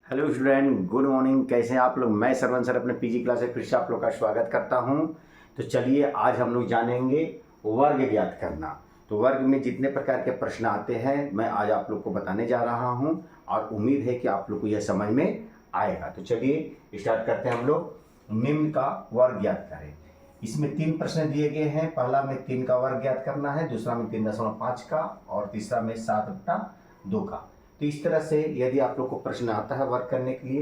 Hello student, good morning. कैसे हैं आप लोग? मैं सरवन सर अपने पीजी क्लास से फिर से आप लोग का स्वागत करता हूं। तो चलिए आज हम लोग जानेंगे वर्ग ज्ञात करना। तो वर्ग में जितने प्रकार के प्रश्न आते हैं मैं आज आप लोग को बताने जा रहा हूं और उम्मीद है कि आप लोग को यह समझ में आएगा। तो चलिए स्टार्ट करते हैं हम लोग। निम्न का वर्ग ज्ञात करें। इसमें 3 प्रश्न दिए गए हैं। पहला में 3 का वर्ग ज्ञात करना है, दूसरा में 3.5 का और तीसरा में 7/2 का। तो इस तरह से यदि आप लोग को प्रश्न आता है वर्ग करने के लिए,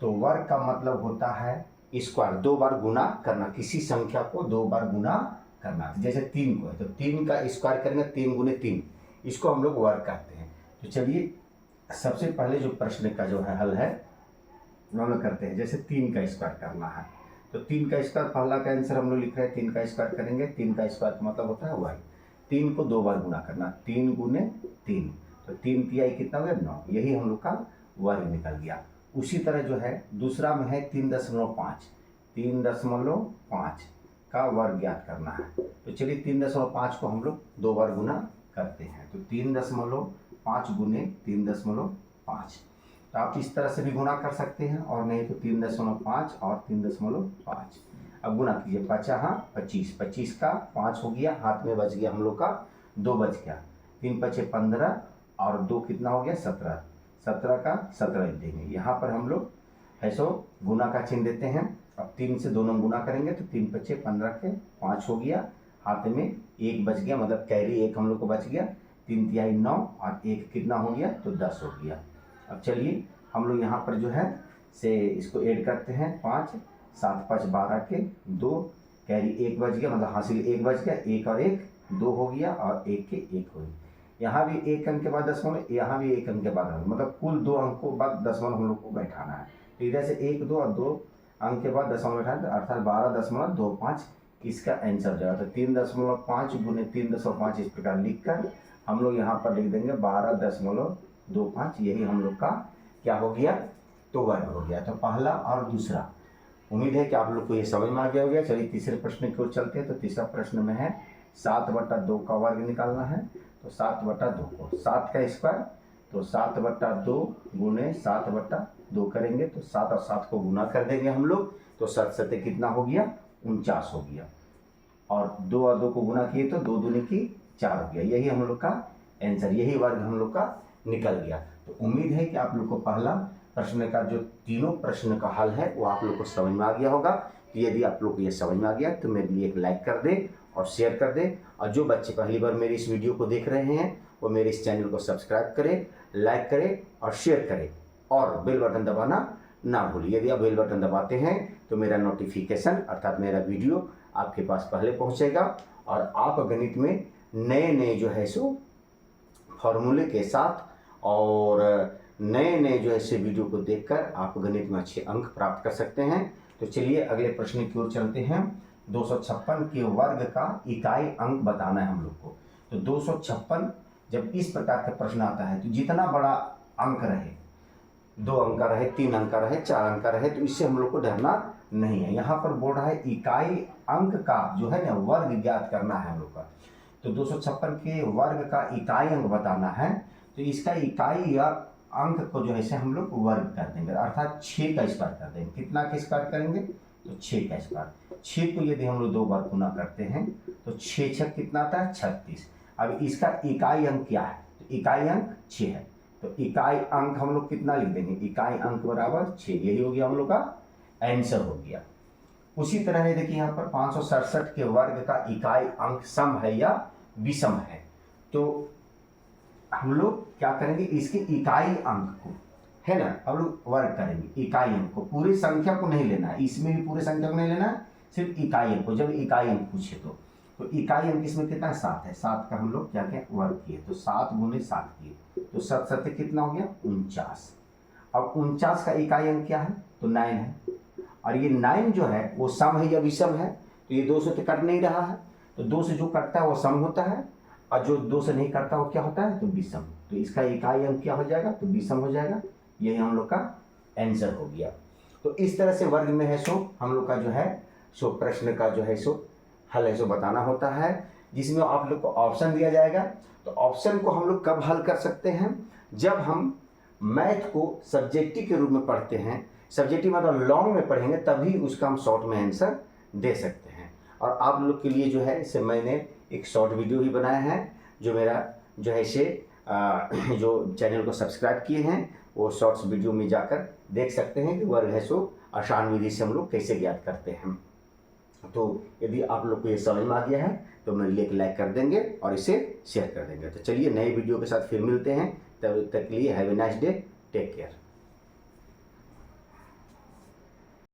तो वर्ग का मतलब होता है स्क्वायर, 2 बार गुना करना, किसी संख्या को 2 बार गुना करना। जैसे 3 को है तो 3 का स्क्वायर करेंगे, 3 गुने 3, इसको हम लोग वर्ग करते हैं। तो चलिए सबसे पहले जो प्रश्न का जो है हल है हम लोग करते हैं। जैसे 3 का स्क्वायर करना है तो 3 का स्क्वायर, पहला का आंसर हम लोग लिख रहे हैं 3 का स्क्वायर करेंगे। 3 का स्क्वायर का मतलब होता है वाई। 3 को 2 बार गुना करना, 3 गुने 3, तो 3 तिहाई कितना हो गया 9। यही हम लोग का वर्ग निकल गया। उसी तरह जो है दूसरा में है 3.5, 3.5 का वर्ग ज्ञात करना है। तो चलिए 3.5 को हम लोग 2 बार गुना करते हैं। तो 3.5 गुने 3.5, तो आप इस तरह से भी गुना कर सकते हैं, और नहीं तो 3.5 और 3.5। अब गुना कीजिए, 5 हाँ 25, 25 का 5 हो गया, हाथ में बच गया हम लोग का 2 बच गया, 3 5 15 और 2 कितना हो गया 17, 17 का 17 देंगे। यहाँ पर हम लोग है सो गुना का चिन्ह देते हैं। अब 3 से दोनों गुना करेंगे तो 3 5 15 के 5 हो गया, हाथ में 1 बच गया, मतलब कैरी 1 हम लोग को बच गया। 3 तिहाई 9 और 1 कितना हो गया तो 10 हो गया। अब चलिए हम लोग यहाँ पर जो है से इसको ऐड करते हैं। 5 7 5 12 के 2, कैरी 1 बच गया, मतलब हासिल 1 बच गया, 1 और 1 2 हो गया, और 1 के 1 हो गया। यहाँ भी 1 अंक के बाद दशमलव, यहाँ भी 1 अंक के बाद दशमलव, मतलब कुल 2 अंक को बाद दशमलव हम लोग को बैठाना है। तो इधर से 1 2 और 2 अंक के बाद दशमलव बैठाना, अर्थात 12.25 इसका आंसर हो जाएगा। तो 3.5 गुने 3.5 इस प्रकार लिख कर हम लोग यहाँ पर लिख देंगे 12.25। यही हम लोग का क्या हो गया तो वर्ग हो गया। तो पहला और दूसरा, उम्मीद है कि आप लोग को ये समझ में आ गया हो गया। चलिए तीसरे प्रश्न की ओर चलते हैं। तो तीसरा प्रश्न में है 7/2 का वर्ग निकालना है। तो 7/2 को 7 का स्क्वायर, तो 7/2 गुने 7/2 करेंगे, तो 7 और 7 को गुना कर देंगे हम लोग, तो 7 7 कितना हो गया 49 हो गया, और 2 और 2 को गुना किए तो 2 दूनी की 4 हो गया। यही हम लोग का आंसर, यही वर्ग हम लोग का निकल गया। तो उम्मीद है कि आप लोग को पहला प्रश्न का जो तीनों प्रश्न का हल है वो आप लोग को समझ में आ गया होगा। यदि आप लोग को ये समझ में आ गया तो मेरे लिए एक लाइक कर दे और शेयर कर दे, और जो बच्चे पहली बार मेरी इस वीडियो को देख रहे हैं वो मेरे इस चैनल को सब्सक्राइब करें, लाइक करें और शेयर करें, और बेल बटन दबाना ना भूलिए। यदि आप बेल बटन दबाते हैं तो मेरा नोटिफिकेशन अर्थात मेरा वीडियो आपके पास पहले पहुंचेगा, और आप गणित में नए नए जो है सो फॉर्मूले के साथ और नए नए जो है से वीडियो को देखकर आप गणित में अच्छे अंक प्राप्त कर सकते हैं। तो चलिए अगले प्रश्न की ओर चलते हैं। 256 के वर्ग का इकाई अंक बताना है हम लोग को। तो 256 जब इस प्रकार का प्रश्न आता है तो जितना बड़ा अंक रहे, 2 अंक का रहे, 3 अंक का रहे, 4 अंक का रहे, तो इससे हम लोग को डरना नहीं है। यहाँ पर बोल रहा है इकाई अंक का जो है ना वर्ग ज्ञात करना है हम लोग का। तो 256 के वर्ग का इकाई अंक बताना है, तो इसका इकाई या अंक को जो है से हम लोग वर्ग कर देंगे, अर्थात 6 का स्क्वायर कर देंगे। कितना का स्क्वायर करेंगे तो 6 का स्क्वायर। 6 को यदि हम लोग 2 बार गुना करते हैं तो 6 6 कितना आता है 36। अब इसका इकाई अंक क्या है, तो इकाई अंक 6 है, तो इकाई अंक हम लोग कितना लिख देंगे, इकाई अंक बराबर 6। यही हो गया हम लोग का आंसर हो गया। उसी तरह है देखिए यहाँ पर 567 के वर्ग का इकाई अंक सम है या विषम है। तो हम लोग क्या करेंगे, इसके इकाई अंक को है ना हम लोग वर्ग करेंगे। इकाई अंक को, पूरी संख्या को नहीं लेना है, इसमें भी पूरी संख्या को नहीं लेना है, सिर्फ इकाई अंक को। जब इकाई अंक पूछे तो इकाई अंक इसमें कितना है 7 है, 7 का हम लोग क्या क्या वर्ग किए, तो 7 गुने 7 किए, तो 7 7 कितना हो गया 49। अब 49 का इकाई अंक क्या है तो 9 है, और ये 9 जो है वो सम है या विषम है, तो ये 2 से तो कट नहीं रहा है, तो 2 से जो कटता है वो सम होता है, और जो 2 से नहीं कटता वो क्या होता है तो विषम। तो इसका इकाई अंक क्या हो जाएगा तो विषम हो जाएगा। यही हम लोग का आंसर हो गया। तो इस तरह से वर्ग में है सो हम लोग का जो है सो प्रश्न का जो है सो हल है सो बताना होता है, जिसमें आप लोग को ऑप्शन दिया जाएगा। तो ऑप्शन को हम लोग कब हल कर सकते हैं, जब हम मैथ को सब्जेक्टिव के रूप में पढ़ते हैं, सब्जेक्टिव मतलब लॉन्ग में पढ़ेंगे तभी उसका हम शॉर्ट में आंसर दे सकते हैं। और आप लोग के लिए जो है इसे मैंने एक शॉर्ट वीडियो ही बनाया है, जो मेरा जो है इसे जो चैनल को सब्सक्राइब किए हैं वो शॉर्ट्स वीडियो में जाकर देख सकते हैं कि वर्ग है सो आसान विधि से हम लोग कैसे ज्ञात करते हैं। तो यदि आप लोग को ये समझ में आ गया है तो मेरे लिए एक लाइक कर देंगे और इसे शेयर कर देंगे। तो चलिए नए वीडियो के साथ फिर मिलते हैं, तब तक के लिए have a nice day, take care.